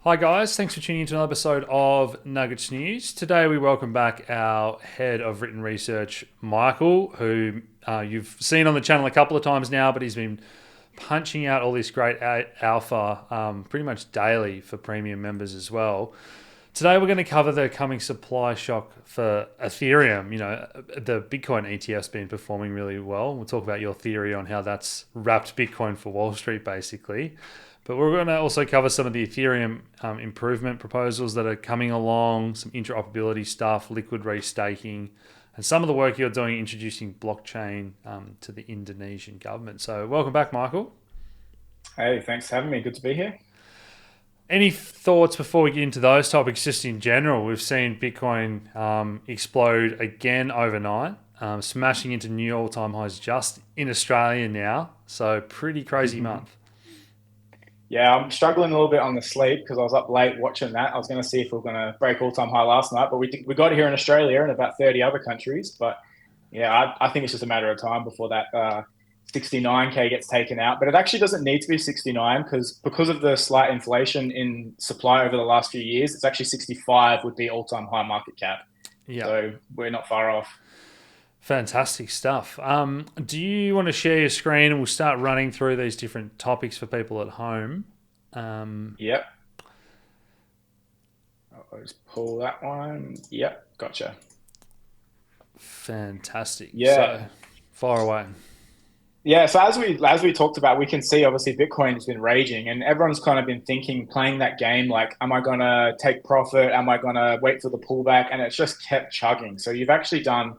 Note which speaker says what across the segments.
Speaker 1: Hi guys, thanks for tuning into another episode of Nuggets News. Today we welcome back our head of written research, Michael, who you've seen on the channel a couple of times now, but he's been punching out all this great alpha pretty much daily for premium members as well. Today we're going to cover the coming supply shock for Ethereum. You know, the Bitcoin ETF's been performing really well. We'll talk about your theory on how that's wrapped Bitcoin for Wall Street, basically. But we're going to also cover some of the Ethereum improvement proposals that are coming along, some interoperability stuff, liquid restaking, and some of the work you're doing introducing blockchain to the Indonesian government. So welcome back, Michael.
Speaker 2: Hey, thanks for having me. Good to be here.
Speaker 1: Any thoughts before we get into those topics, just in general? We've seen Bitcoin explode again overnight, smashing into new all-time highs just in Australia now. So pretty crazy month.
Speaker 2: Yeah, I'm struggling a little bit on the sleep because I was up late watching that. I was going to see if we were going to break all-time high last night, but we got it here in Australia and about 30 other countries. But yeah, I think it's just a matter of time before that 69K gets taken out. But it actually doesn't need to be 69 because of the slight inflation in supply over the last few years, it's actually 65 would be all-time high market cap.
Speaker 1: Yeah.
Speaker 2: So we're not far off.
Speaker 1: Fantastic stuff. Do you want to share your screen and we'll start running through these different topics for people at home?
Speaker 2: Yep. I'll just pull that one. Yep, gotcha.
Speaker 1: Fantastic. So,
Speaker 2: Yeah.
Speaker 1: far away.
Speaker 2: Yeah, so as we talked about, we can see obviously Bitcoin has been raging, and everyone's kind of been thinking, playing that game, like, am I gonna take profit? Am I gonna wait for the pullback? And it's just kept chugging. So you've actually done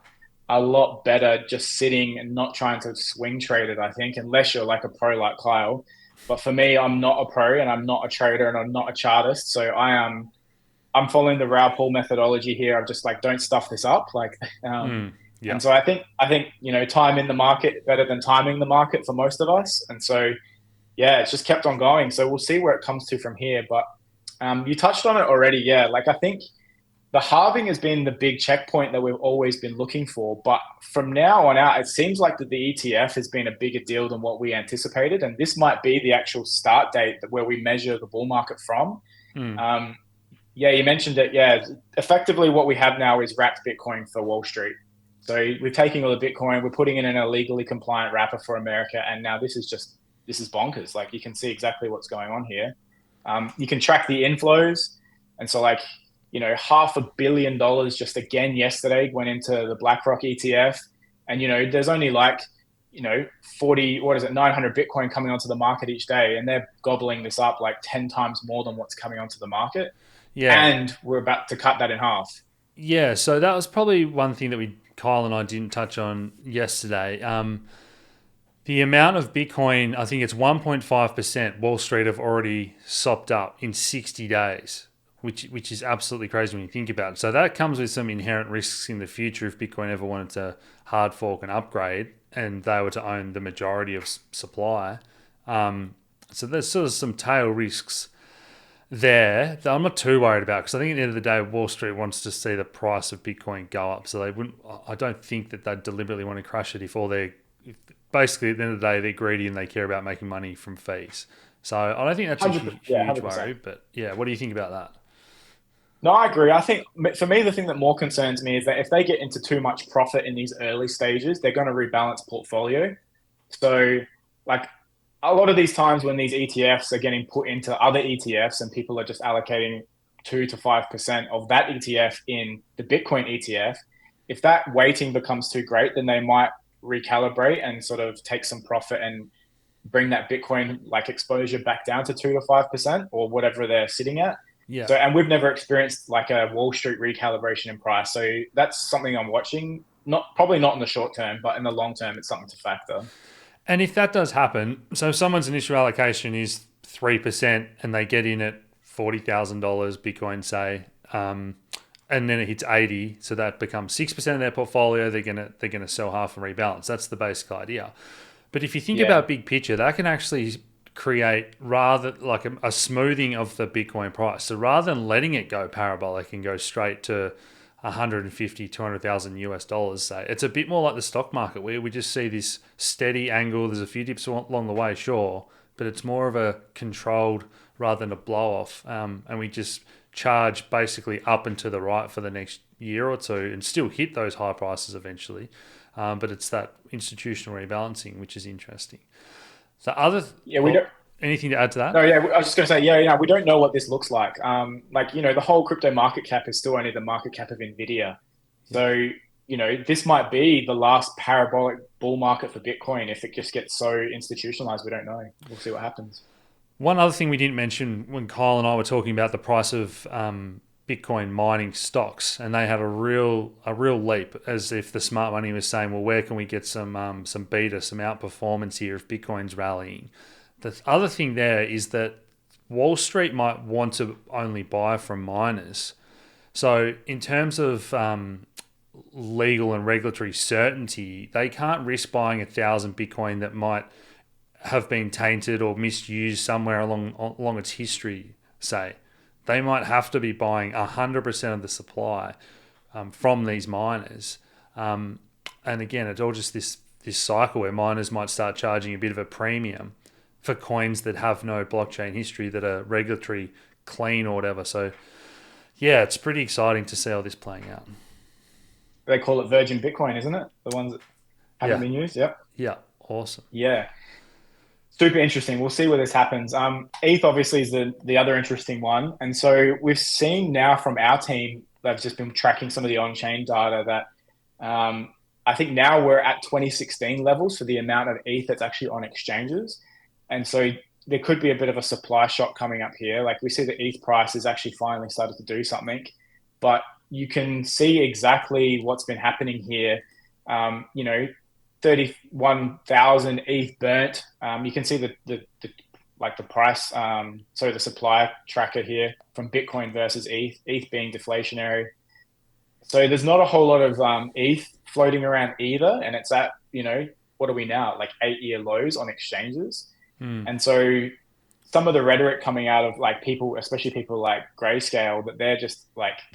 Speaker 2: a lot better just sitting and not trying to swing trade it, I think, unless you're like a pro like Kyle. But for me, I'm not a pro and I'm not a trader and I'm not a chartist. So I'm following the Raoul Paul methodology here. I'm just like, don't stuff this up. Like,
Speaker 1: Yeah.
Speaker 2: and so I think time in the market better than timing the market for most of us. And so yeah, it's just kept on going. So we'll see where it comes to from here. But you touched on it already. Yeah, like I think the halving has been the big checkpoint that we've always been looking for. But from now on out, it seems like that the ETF has been a bigger deal than what we anticipated, and this might be the actual start date where we measure the bull market from.
Speaker 1: Mm.
Speaker 2: Um, yeah, you mentioned it. Yeah, effectively, what we have now is wrapped Bitcoin for Wall Street. So we're taking all the Bitcoin, we're putting it in a legally compliant wrapper for America, and now this is bonkers. Like you can see exactly what's going on here. You can track the inflows, and so like $500 million just again yesterday went into the BlackRock ETF, and there's only like 40 what is it 900 Bitcoin coming onto the market each day, and they're gobbling this up like 10 times more than what's coming onto the market,
Speaker 1: Yeah.
Speaker 2: and we're about to cut that in half.
Speaker 1: Yeah. So that was probably one thing that Kyle and I didn't touch on yesterday. The amount of Bitcoin, I think it's 1.5% Wall Street have already sopped up in 60 days, which is absolutely crazy when you think about it. So that comes with some inherent risks in the future if Bitcoin ever wanted to hard fork and upgrade and they were to own the majority of supply. So there's sort of some tail risks there that I'm not too worried about because I think at the end of the day, Wall Street wants to see the price of Bitcoin go up. So they wouldn't. I don't think that they deliberately want to crush it if basically at the end of the day they're greedy and they care about making money from fees. So I don't think that's a
Speaker 2: 100%, yeah,
Speaker 1: huge
Speaker 2: 100%.
Speaker 1: worry. But yeah, what do you think about that?
Speaker 2: No, I agree. I think for me, the thing that more concerns me is that if they get into too much profit in these early stages, they're going to rebalance portfolio. So, like a lot of these times when these ETFs are getting put into other ETFs and people are just allocating 2 to 5% of that ETF in the Bitcoin ETF, if that weighting becomes too great, then they might recalibrate and sort of take some profit and bring that Bitcoin like exposure back down to 2 to 5% or whatever they're sitting at.
Speaker 1: Yeah.
Speaker 2: So, and we've never experienced like a Wall Street recalibration in price. So that's something I'm watching. Not probably not in the short term, but in the long term, it's something to factor.
Speaker 1: And if that does happen, so if someone's initial allocation is 3% and they get in at $40,000 Bitcoin, say, and then it hits 80, so that becomes 6% of their portfolio. They're gonna sell half and rebalance. That's the basic idea. But if you think
Speaker 2: Yeah,
Speaker 1: about big picture, that can actually create rather like a smoothing of the Bitcoin price. So rather than letting it go parabolic and go straight to 150, 200,000 US dollars, say, it's a bit more like the stock market where we just see this steady angle. There's a few dips along the way, sure, but it's more of a controlled rather than a blow off, and we just charge basically up and to the right for the next year or two and still hit those high prices eventually. But it's that institutional rebalancing, which is interesting. So
Speaker 2: we don't.
Speaker 1: anything to add to
Speaker 2: No,
Speaker 1: that?
Speaker 2: yeah, I was just going to say, we don't know what this looks like. The whole crypto market cap is still only the market cap of Nvidia.
Speaker 1: Yeah.
Speaker 2: So, this might be the last parabolic bull market for Bitcoin if it just gets so institutionalized. We don't know. We'll see what happens.
Speaker 1: One other thing we didn't mention when Kyle and I were talking about the price of Bitcoin mining stocks, and they had a real leap, as if the smart money was saying, well, where can we get some beta, some outperformance here if Bitcoin's rallying? The other thing there is that Wall Street might want to only buy from miners. So in terms of legal and regulatory certainty, they can't risk buying 1,000 Bitcoin that might have been tainted or misused somewhere along its history, say. They might have to be buying 100% of the supply from these miners. And again, it's all just this cycle where miners might start charging a bit of a premium for coins that have no blockchain history, that are regulatory clean or whatever. So yeah, it's pretty exciting to see all this playing out.
Speaker 2: They call it Virgin Bitcoin, isn't it? The ones that haven't been used. Yep.
Speaker 1: Yeah. Awesome.
Speaker 2: Yeah. Super interesting. We'll see where this happens. ETH obviously is the other interesting one. And so we've seen now from our team, they've just been tracking some of the on-chain data that I think now we're at 2016 levels for the amount of ETH that's actually on exchanges. And so there could be a bit of a supply shock coming up here. Like we see the ETH price is actually finally started to do something, but you can see exactly what's been happening here. 31,000 ETH burnt. You can see the price, the supply tracker here from Bitcoin versus ETH being deflationary. So there's not a whole lot of ETH floating around either, and it's at what are we now, like 8-year lows on exchanges. And so some of the rhetoric coming out of people, especially people like Grayscale, that they're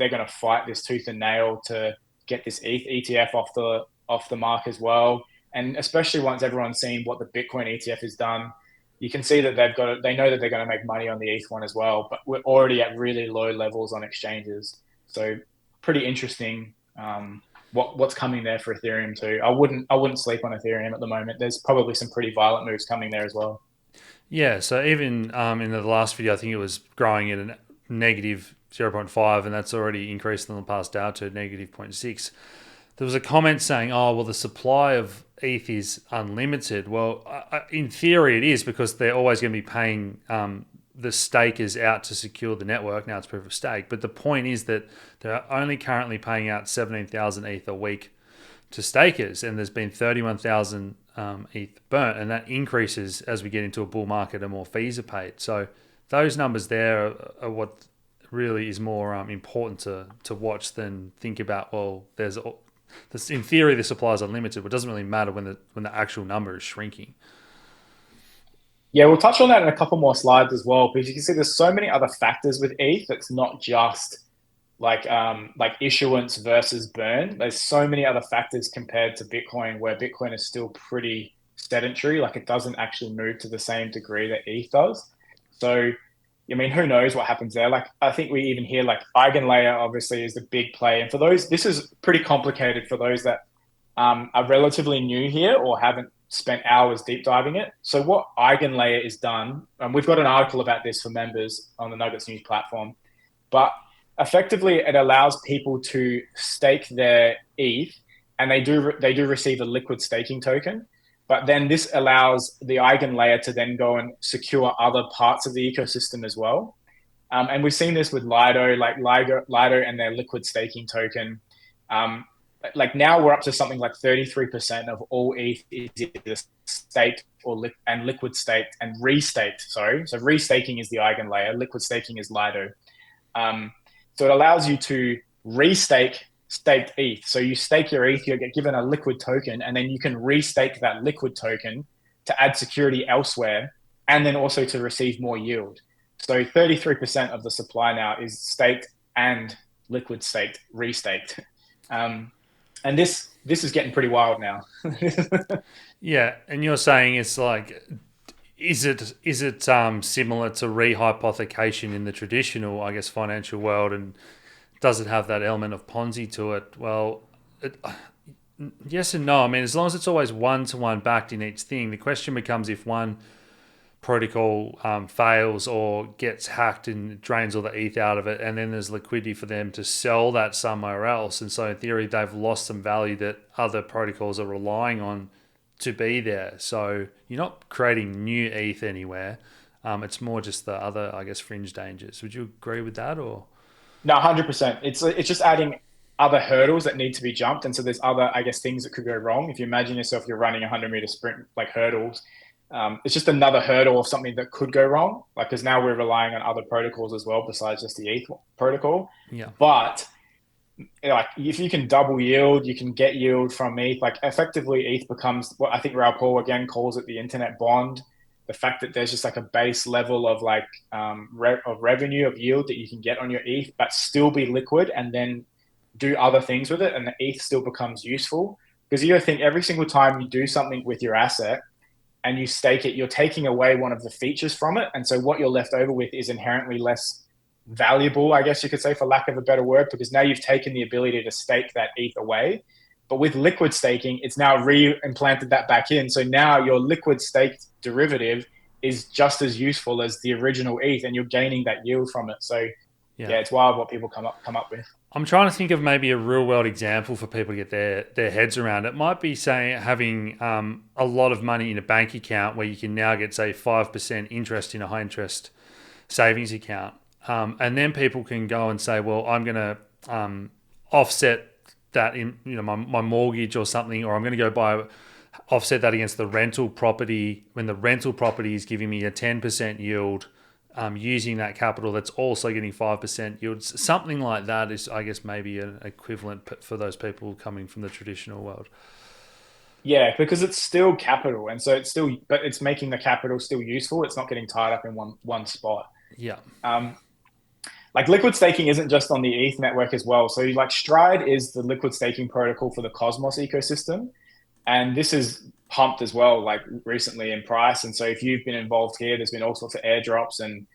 Speaker 2: going to fight this tooth and nail to get this ETH ETF off the mark as well. And especially once everyone's seen what the Bitcoin ETF has done, you can see that they know that they're going to make money on the ETH one as well. But we're already at really low levels on exchanges, so pretty interesting. What's coming there for Ethereum too? I wouldn't sleep on Ethereum at the moment. There's probably some pretty violent moves coming there as well.
Speaker 1: Yeah, so even in the last video, I think it was growing at a negative 0.5, and that's already increased in the past hour to negative 0.6. There was a comment saying, oh, well, the supply of ETH is unlimited. Well, in theory it is, because they're always going to be paying the stakers out to secure the network. Now it's proof of stake. But the point is that they're only currently paying out 17,000 ETH a week to stakers, and there's been 31,000 ETH burnt, and that increases as we get into a bull market and more fees are paid. So those numbers there are what really is more important to watch than think about, well, in theory the supply is unlimited, but it doesn't really matter when the actual number is shrinking.
Speaker 2: Yeah, we'll touch on that in a couple more slides as well, because you can see there's so many other factors with ETH. It's not just like issuance versus burn. There's so many other factors compared to Bitcoin, where Bitcoin is still pretty sedentary. Like, it doesn't actually move to the same degree that ETH does. So, I mean, who knows what happens there? Like, I think we even hear Eigenlayer obviously is the big play. And for those, this is pretty complicated for those that are relatively new here or haven't spent hours deep diving it. So what Eigenlayer is done, and we've got an article about this for members on the Nuggets News platform, but effectively it allows people to stake their ETH, and they do receive a liquid staking token. But then this allows the Eigenlayer to then go and secure other parts of the ecosystem as well. And we've seen this with Lido, Lido and their liquid staking token. Now we're up to something like 33% of all ETH is either staked and liquid staked and restaked. Sorry. So restaking is the Eigenlayer, liquid staking is Lido. So it allows you to restake staked ETH. So you stake your ETH, you get given a liquid token, and then you can restake that liquid token to add security elsewhere, and then also to receive more yield. So 33% of the supply now is staked and liquid staked, restaked. And this is getting pretty wild now.
Speaker 1: Yeah, and you're saying it's like is it similar to rehypothecation in the traditional, I guess, financial world, and does it have that element of Ponzi to it? Well, yes and no. I mean, as long as it's always one to one backed in each thing, the question becomes if one protocol fails or gets hacked and drains all the ETH out of it, and then there's liquidity for them to sell that somewhere else. And so, in theory, they've lost some value that other protocols are relying on to be there. So you're not creating new ETH anywhere. It's more just the other, I guess, fringe dangers. Would you agree with that, or?
Speaker 2: No, 100%. It's just adding other hurdles that need to be jumped, and so there's other, I guess, things that could go wrong. If you imagine yourself, you're running a 100-meter sprint like hurdles. It's just another hurdle of something that could go wrong. Like, because now we're relying on other protocols as well besides just the ETH protocol.
Speaker 1: Yeah.
Speaker 2: But like, if you can double yield, you can get yield from ETH. Like, effectively, ETH becomes what I think Raul Paul again calls it the internet bond. The fact that there's just like a base level of like of revenue of yield that you can get on your ETH, but still be liquid and then do other things with it, and the ETH still becomes useful. Because you think every single time you do something with your asset and you stake it, you're taking away one of the features from it, and so what you're left over with is inherently less valuable, I guess you could say, for lack of a better word, because now you've taken the ability to stake that ETH away. But with liquid staking, it's now re-implanted that back in. So now your liquid staked derivative is just as useful as the original ETH, and you're gaining that yield from it. So yeah, it's wild what people come up with.
Speaker 1: I'm trying to think of maybe a real world example for people to get their heads around. It might be, say, having a lot of money in a bank account where you can now get, say, 5% interest in a high interest savings account. And then people can go and say, well, I'm going to offset that in my mortgage or something, or I'm going to go offset that against the rental property when the rental property is giving me a 10% yield, using that capital that's also getting 5% yield. Something like that is, I guess, maybe an equivalent for those people coming from the traditional world.
Speaker 2: Yeah, because it's still capital, and so but it's making the capital still useful. It's not getting tied up in one spot.
Speaker 1: Yeah.
Speaker 2: Like, liquid staking isn't just on the ETH network as well. So like Stride is the liquid staking protocol for the Cosmos ecosystem. And this is pumped as well, like recently in price. And so if you've been involved here, there's been all sorts of airdrops, and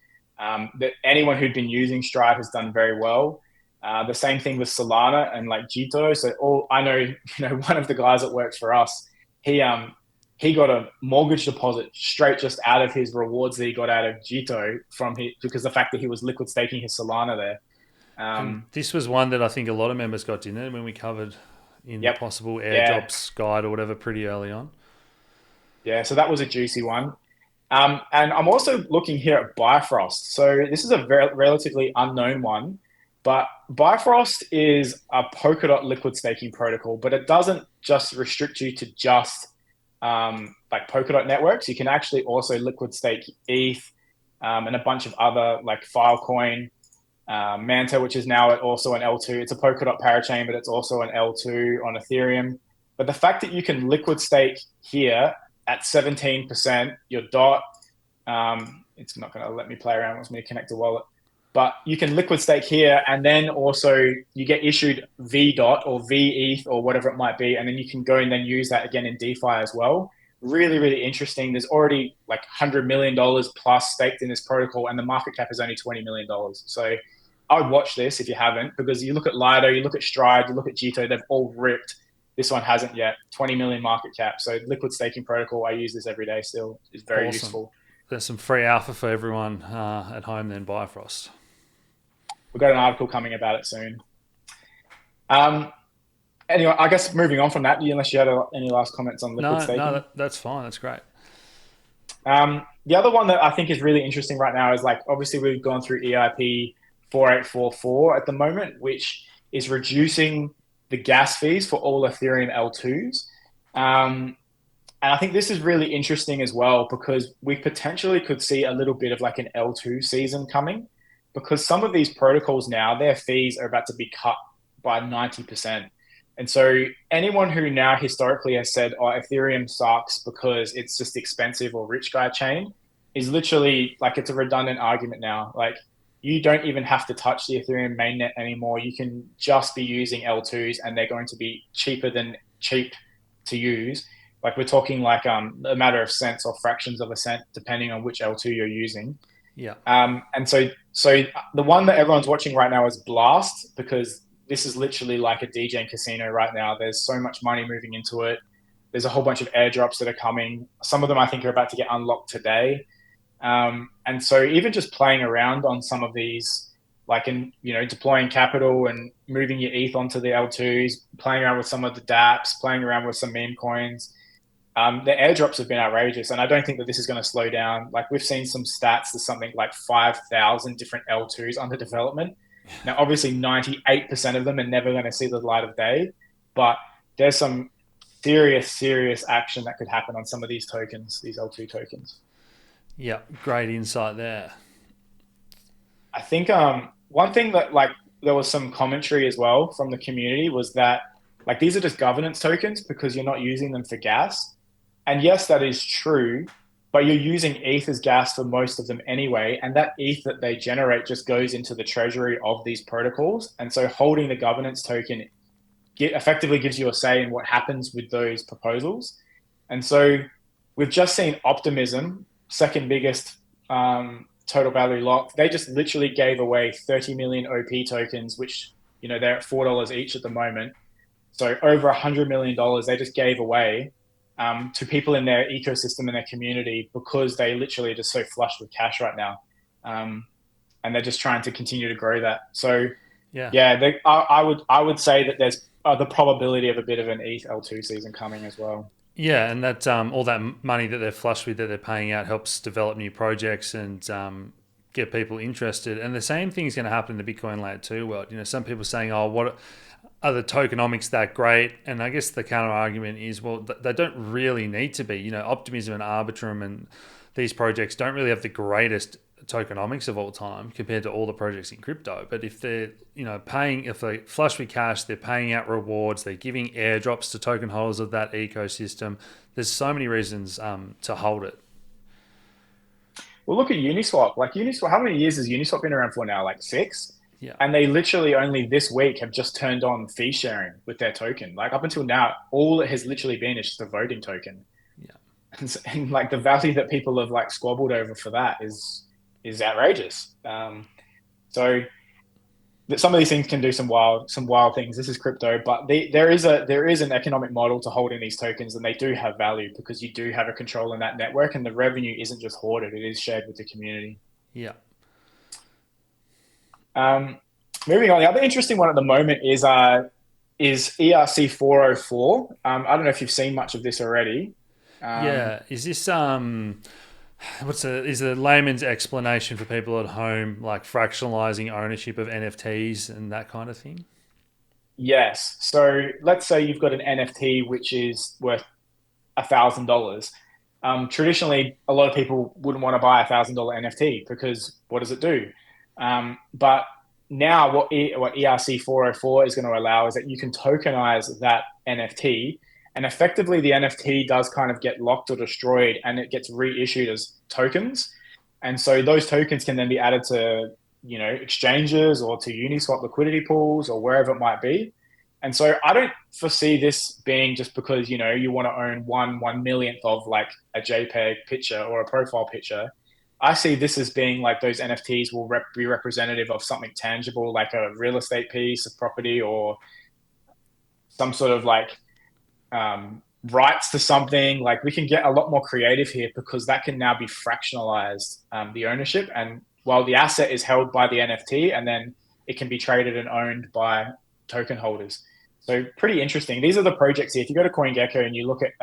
Speaker 2: anyone who'd been using Stride has done very well. The same thing with Solana and like Jito. So I know, one of the guys that works for us, he got a mortgage deposit straight just out of his rewards that he got out of Jito because the fact that he was liquid staking his Solana there.
Speaker 1: And this was one that I think a lot of members got, didn't it, when we covered in the possible airdrops guide or whatever pretty early on.
Speaker 2: Yeah, so that was a juicy one. And I'm also looking here at Bifrost. So this is a relatively unknown one, but Bifrost is a Polkadot liquid staking protocol, but it doesn't just restrict you to just like Polkadot networks. You can actually also liquid stake ETH and a bunch of other, like Filecoin, Manta, which is now also an L2. It's a Polkadot parachain, but it's also an L2 on Ethereum. But the fact that you can liquid stake here at 17%, your DOT, it's not going to let me play around. It wants me to connect a wallet. But you can liquid stake here, and then also you get issued VDOT or VETH or whatever it might be, and then you can go and then use that again in DeFi as well. Really, really interesting. There's already like $100 million plus staked in this protocol, and the market cap is only $20 million. So I would watch this if you haven't, because you look at Lido, you look at Stride, you look at Jito, they've all ripped. This one hasn't yet. 20 million market cap. So liquid staking protocol, I use this every day still. It's very useful.
Speaker 1: There's some free alpha for everyone at home then, Bifrost.
Speaker 2: We've got an article coming about it soon. Anyway, I guess moving on from that, unless you had any last comments on liquid staking.
Speaker 1: No, that's fine. That's great.
Speaker 2: The other one that I think is really interesting right now is, like, obviously we've gone through EIP4844 at the moment, which is reducing the gas fees for all Ethereum L2s. And I think this is really interesting as well, because we potentially could see a little bit of like an L2 season coming, because some of these protocols now, their fees are about to be cut by 90%. And so anyone who now historically has said, oh, Ethereum sucks because it's just expensive or rich guy chain, is literally like, it's a redundant argument now. Like, you don't even have to touch the Ethereum mainnet anymore. You can just be using L2s, and they're going to be cheaper than cheap to use. Like we're talking like a matter of cents or fractions of a cent, depending on which L2 you're using.
Speaker 1: Yeah.
Speaker 2: And so the one that everyone's watching right now is Blast, because this is literally like a DJ casino right now. There's so much money moving into it. There's a whole bunch of airdrops that are coming. Some of them I think are about to get unlocked today. And so even just playing around on some of these, like in, deploying capital and moving your ETH onto the L2s, playing around with some of the dApps, playing around with some meme coins. The airdrops have been outrageous, and I don't think that this is going to slow down. Like we've seen some stats, there's something like 5,000 different L2s under development. Now, obviously, 98% of them are never going to see the light of day, but there's some serious action that could happen on some of these tokens, these L2 tokens.
Speaker 1: Yeah. Great insight there.
Speaker 2: I think one thing that like there was some commentary as well from the community was that like these are just governance tokens because you're not using them for gas. And yes, that is true, but you're using ETH as gas for most of them anyway. And that ETH that they generate just goes into the treasury of these protocols. And so holding the governance token effectively gives you a say in what happens with those proposals. And so we've just seen Optimism, second biggest total value locked. They just literally gave away 30 million OP tokens, which, they're at $4 each at the moment. So over $100 million they just gave away to people in their ecosystem and their community because they literally are just so flush with cash right now. And they're just trying to continue to grow that. So I would say that there's the probability of a bit of an ETH L2 season coming as well.
Speaker 1: Yeah, and that all that money that they're flush with that they're paying out helps develop new projects and get people interested. And the same thing is going to happen in the Bitcoin Layer 2 world. Some people are saying, "Oh, what are the tokenomics that great?" And I guess the counter argument is, well, they don't really need to be. Optimism and Arbitrum and these projects don't really have the greatest tokenomics of all time compared to all the projects in crypto. But if they're if they flush with cash, they're paying out rewards, they're giving airdrops to token holders of that ecosystem. There's so many reasons to hold it.
Speaker 2: Well, look at Uniswap. Like Uniswap, how many years has Uniswap been around for now? Like 6.
Speaker 1: Yeah.
Speaker 2: And they literally only this week have just turned on fee sharing with their token. Like up until now, all it has literally been is just a voting token.
Speaker 1: Yeah.
Speaker 2: And like the value that people have like squabbled over for that is outrageous. So some of these things can do some wild things. This is crypto, but there is an economic model to holding these tokens, and they do have value because you do have a control in that network, and the revenue isn't just hoarded; it is shared with the community.
Speaker 1: Yeah.
Speaker 2: Moving on, the other interesting one at the moment is ERC404. I don't know if you've seen much of this already.
Speaker 1: Is this is a layman's explanation for people at home, like fractionalizing ownership of NFTs and that kind of thing?
Speaker 2: Yes. So let's say you've got an NFT which is worth $1,000. Traditionally, a lot of people wouldn't want to buy $1,000 NFT because what does it do? But now what ERC404 is going to allow is that you can tokenize that NFT, and effectively the NFT does kind of get locked or destroyed and it gets reissued as tokens. And so those tokens can then be added to, exchanges or to Uniswap liquidity pools or wherever it might be. And so I don't foresee this being just because, you want to own one millionth of like a JPEG picture or a profile picture. I see this as being like those NFTs will be representative of something tangible, like a real estate piece of property or some sort of like rights to something. Like we can get a lot more creative here because that can now be fractionalized, the ownership. And while the asset is held by the NFT, and then it can be traded and owned by token holders. So pretty interesting. These are the projects here. If you go to CoinGecko and you look at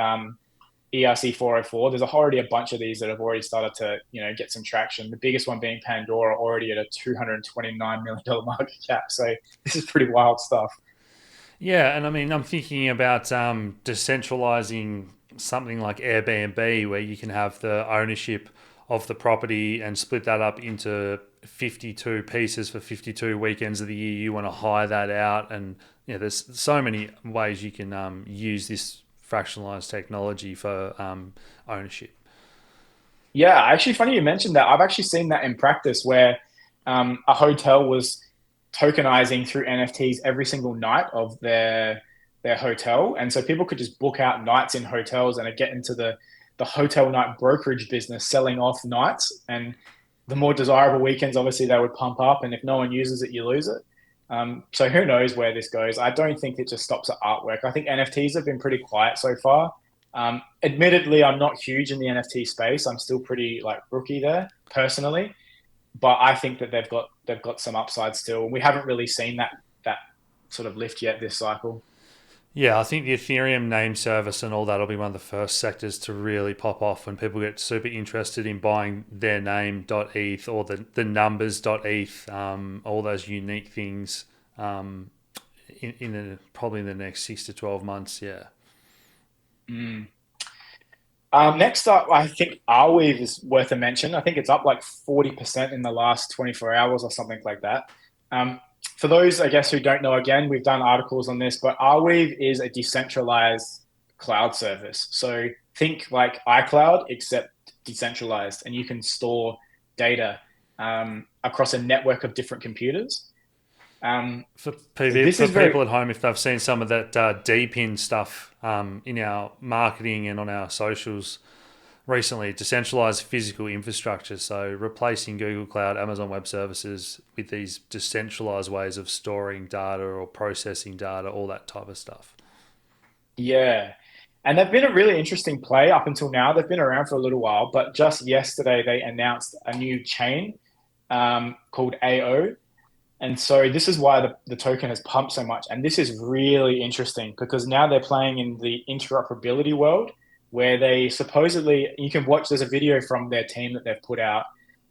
Speaker 2: ERC404, there's already a bunch of these that have already started to, get some traction. The biggest one being Pandora, already at a $229 million market cap. So this is pretty wild stuff.
Speaker 1: Yeah, and I mean, I'm thinking about decentralizing something like Airbnb, where you can have the ownership of the property and split that up into 52 pieces for 52 weekends of the year. You want to hire that out, and there's so many ways you can use this fractionalized technology for ownership.
Speaker 2: Yeah, actually, funny you mentioned that. I've actually seen that in practice where a hotel was tokenizing through NFTs every single night of their their hotel. And so people could just book out nights in hotels and get into the hotel night brokerage business, selling off nights. And the more desirable weekends, obviously, they would pump up. And if no one uses it, you lose it. So who knows where this goes? I don't think it just stops at artwork. I think NFTs have been pretty quiet so far. Admittedly, I'm not huge in the NFT space. I'm still pretty like rookie there personally, but I think that they've got some upside still. We haven't really seen that sort of lift yet this cycle.
Speaker 1: Yeah, I think the Ethereum name service and all that will be one of the first sectors to really pop off when people get super interested in buying their name.eth or the numbers.eth, all those unique things probably in the next 6 to 12 months. Yeah.
Speaker 2: Mm. Next up, I think Arweave is worth a mention. I think it's up like 40% in the last 24 hours or something like that. For those, I guess, who don't know, again, we've done articles on this, but Arweave is a decentralized cloud service. So think like iCloud, except decentralized, and you can store data across a network of different computers.
Speaker 1: For people at home, if they've seen some of that deep-in stuff in our marketing and on our socials recently, decentralized physical infrastructure, so replacing Google Cloud, Amazon Web Services with these decentralized ways of storing data or processing data, all that type of stuff.
Speaker 2: Yeah. And they've been a really interesting play up until now. They've been around for a little while, but just yesterday they announced a new chain called AO. And so this is why the token has pumped so much. And this is really interesting because now they're playing in the interoperability world where they supposedly, you can watch, there's a video from their team that they've put out,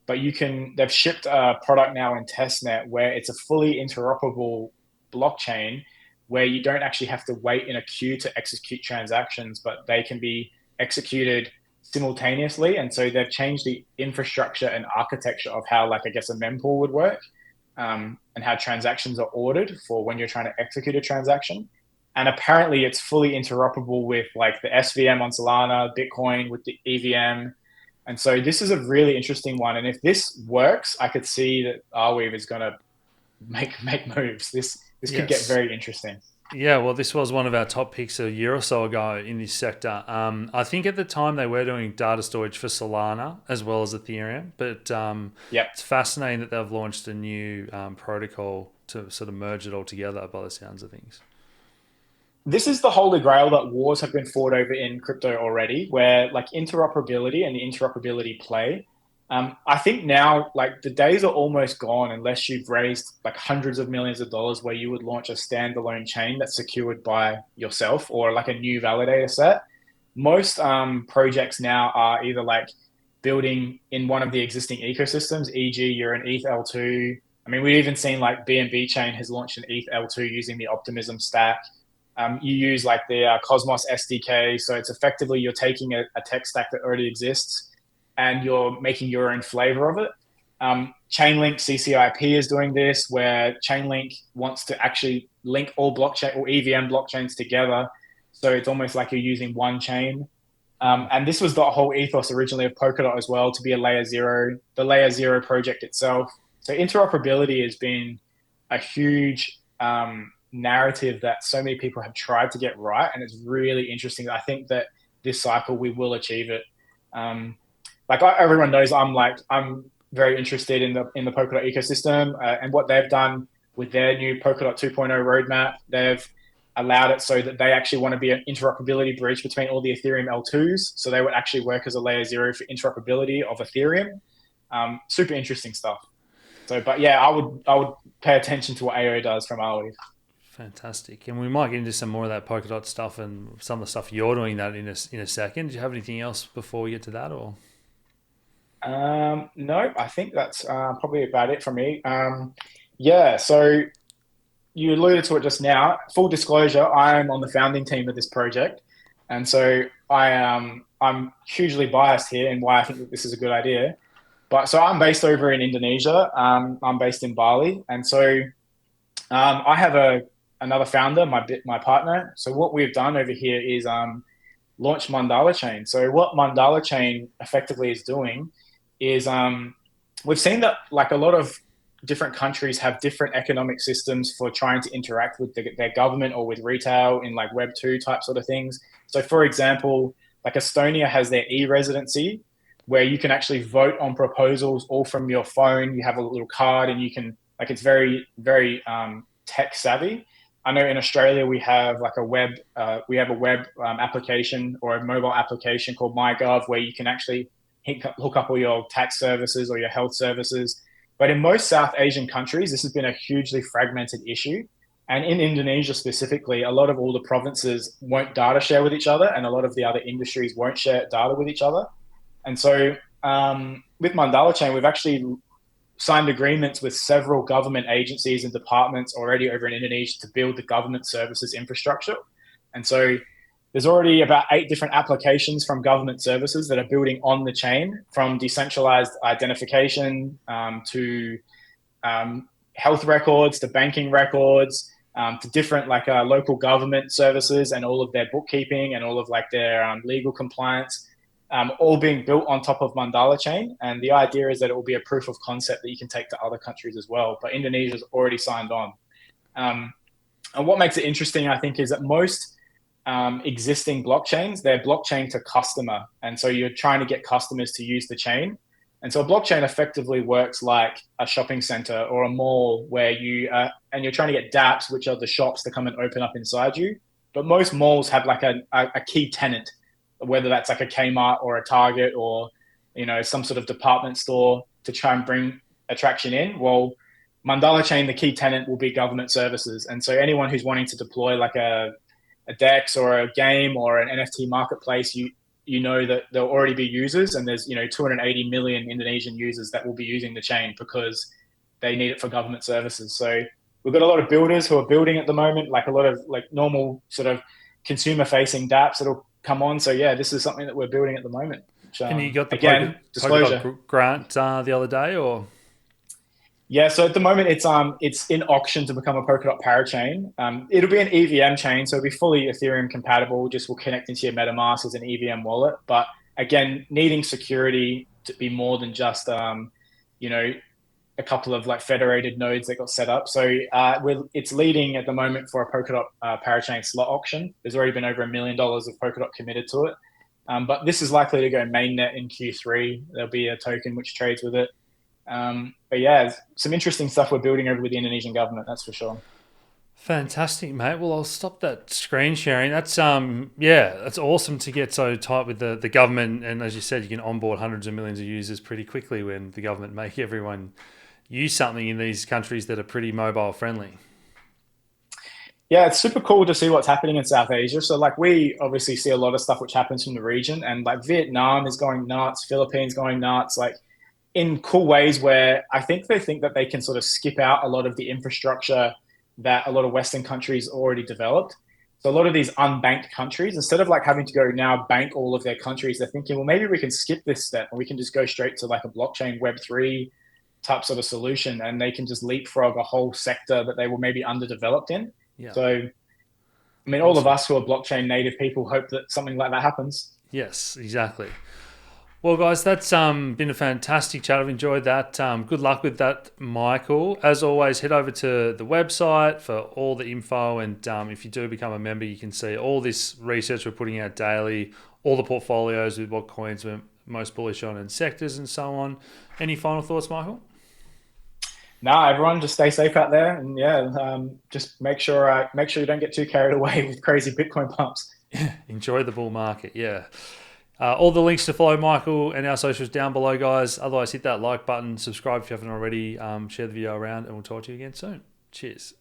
Speaker 2: but they've shipped a product now in testnet where it's a fully interoperable blockchain where you don't actually have to wait in a queue to execute transactions, but they can be executed simultaneously. And so they've changed the infrastructure and architecture of how, like, I guess a mempool would work. And how transactions are ordered for when you're trying to execute a transaction. And apparently it's fully interoperable with like the SVM on Solana, Bitcoin with the EVM. And so this is a really interesting one. And if this works, I could see that Arweave is going to make moves. This could get very interesting.
Speaker 1: Yeah, well, this was one of our top picks a year or so ago in this sector. I think at the time they were doing data storage for Solana as well as Ethereum, but it's fascinating that they've launched a new protocol to sort of merge it all together by the sounds of things.
Speaker 2: This is the holy grail that wars have been fought over in crypto already, where like interoperability and the interoperability play. I think now, like the days are almost gone unless you've raised like hundreds of millions of dollars where you would launch a standalone chain that's secured by yourself or like a new validator set. Most projects now are either like building in one of the existing ecosystems, e.g., you're an ETH L2. I mean, we've even seen like BNB Chain has launched an ETH L2 using the Optimism stack. You use like the Cosmos SDK, so it's effectively you're taking a tech stack that already exists and you're making your own flavor of it. Chainlink CCIP is doing this, where Chainlink wants to actually link all blockchain or EVM blockchains together. So it's almost like you're using one chain. And this was the whole ethos originally of Polkadot as well, to be a layer zero, the layer zero project itself. So interoperability has been a huge narrative that so many people have tried to get right. And it's really interesting. I think that this cycle we will achieve it. Everyone knows I'm very interested in the Polkadot ecosystem and what they've done with their new Polkadot 2.0 roadmap. They've allowed it so that they actually want to be an interoperability bridge between all the Ethereum L2s. So they would actually work as a layer zero for interoperability of Ethereum. Super interesting stuff. So, but yeah, I would pay attention to what AO does from Arweave.
Speaker 1: Fantastic. And we might get into some more of that Polkadot stuff and some of the stuff you're doing that in a second. Do you have anything else before we get to that, or?
Speaker 2: No, I think that's probably about it for me. So you alluded to it just now. Full disclosure, I'm on the founding team of this project. And so I'm hugely biased here in why I think that this is a good idea. But so I'm based over in Indonesia. I'm based in Bali. And so I have another founder, my partner. So what we've done over here is launch Mandala Chain. So what Mandala Chain effectively is doing is we've seen that like a lot of different countries have different economic systems for trying to interact with their government or with retail in like Web 2 type sort of things. So for example, like Estonia has their e-residency, where you can actually vote on proposals all from your phone. You have a little card and you can, like, it's very, very tech savvy. I know in Australia we have like a web application or a mobile application called MyGov, where you can actually hook up all your tax services or your health services. But in most South Asian countries, this has been a hugely fragmented issue. And in Indonesia specifically, a lot of all the provinces won't data share with each other, and a lot of the other industries won't share data with each other. And so with Mandala Chain, we've actually signed agreements with several government agencies and departments already over in Indonesia to build the government services infrastructure. And so there's already about 8 different applications from government services that are building on the chain, from decentralized identification to health records, to banking records, to different like local government services and all of their bookkeeping and all of like their legal compliance. All being built on top of Mandala Chain. And the idea is that it will be a proof of concept that you can take to other countries as well. But Indonesia's already signed on. And what makes it interesting, I think, is that most existing blockchains, they're blockchain to customer. And so you're trying to get customers to use the chain. And so a blockchain effectively works like a shopping center or a mall where and you're trying to get dApps, which are the shops that come and open up inside you. But most malls have like a key tenant, whether that's like a Kmart or a Target or, some sort of department store, to try and bring attraction in. Well, Mandala Chain, the key tenant will be government services. And so anyone who's wanting to deploy like a DEX or a game or an NFT marketplace, you know that there'll already be users, and there's 280 million Indonesian users that will be using the chain because they need it for government services. So we've got a lot of builders who are building at the moment, like a lot of like normal sort of consumer facing dApps that'll come on. So yeah, this is something that we're building at the moment. Which,
Speaker 1: And you got the
Speaker 2: disclosure
Speaker 1: Polkadot grant the other day, or?
Speaker 2: Yeah, so at the moment it's in auction to become a Polkadot parachain. It'll be an EVM chain, so it'll be fully Ethereum compatible. Just will connect into your MetaMask as an EVM wallet. But again, needing security to be more than just a couple of like federated nodes that got set up. So it's leading at the moment for a Polkadot parachain slot auction. There's already been over $1 million of Polkadot committed to it. But this is likely to go mainnet in Q3. There'll be a token which trades with it. But yeah, some interesting stuff we're building over with the Indonesian government, that's for sure.
Speaker 1: Fantastic, mate. Well, I'll stop that screen sharing. That's that's awesome to get so tight with the government. And as you said, you can onboard hundreds of millions of users pretty quickly when the government make everyone use something in these countries that are pretty mobile friendly.
Speaker 2: Yeah, it's super cool to see what's happening in South Asia. So like we obviously see a lot of stuff which happens from the region, and like Vietnam is going nuts, Philippines going nuts, like in cool ways where I think they think that they can sort of skip out a lot of the infrastructure that a lot of Western countries already developed. So a lot of these unbanked countries, instead of like having to go now bank all of their countries, they're thinking, well, maybe we can skip this step and we can just go straight to like a blockchain Web3 type sort of solution, and they can just leapfrog a whole sector that they were maybe underdeveloped in. Yeah. So, I mean, all of us who are blockchain native people hope that something like that happens.
Speaker 1: Yes, exactly. Well, guys, that's been a fantastic chat. I've enjoyed that. Good luck with that, Michael. As always, head over to the website for all the info. And if you do become a member, you can see all this research we're putting out daily, all the portfolios with what coins we're most bullish on and sectors and so on. Any final thoughts, Michael?
Speaker 2: No, everyone just stay safe out there, and just make sure you don't get too carried away with crazy Bitcoin pumps.
Speaker 1: Enjoy the bull market, yeah. All the links to follow Michael and our socials down below, guys. Otherwise, hit that like button, subscribe if you haven't already, share the video around, and we'll talk to you again soon. Cheers.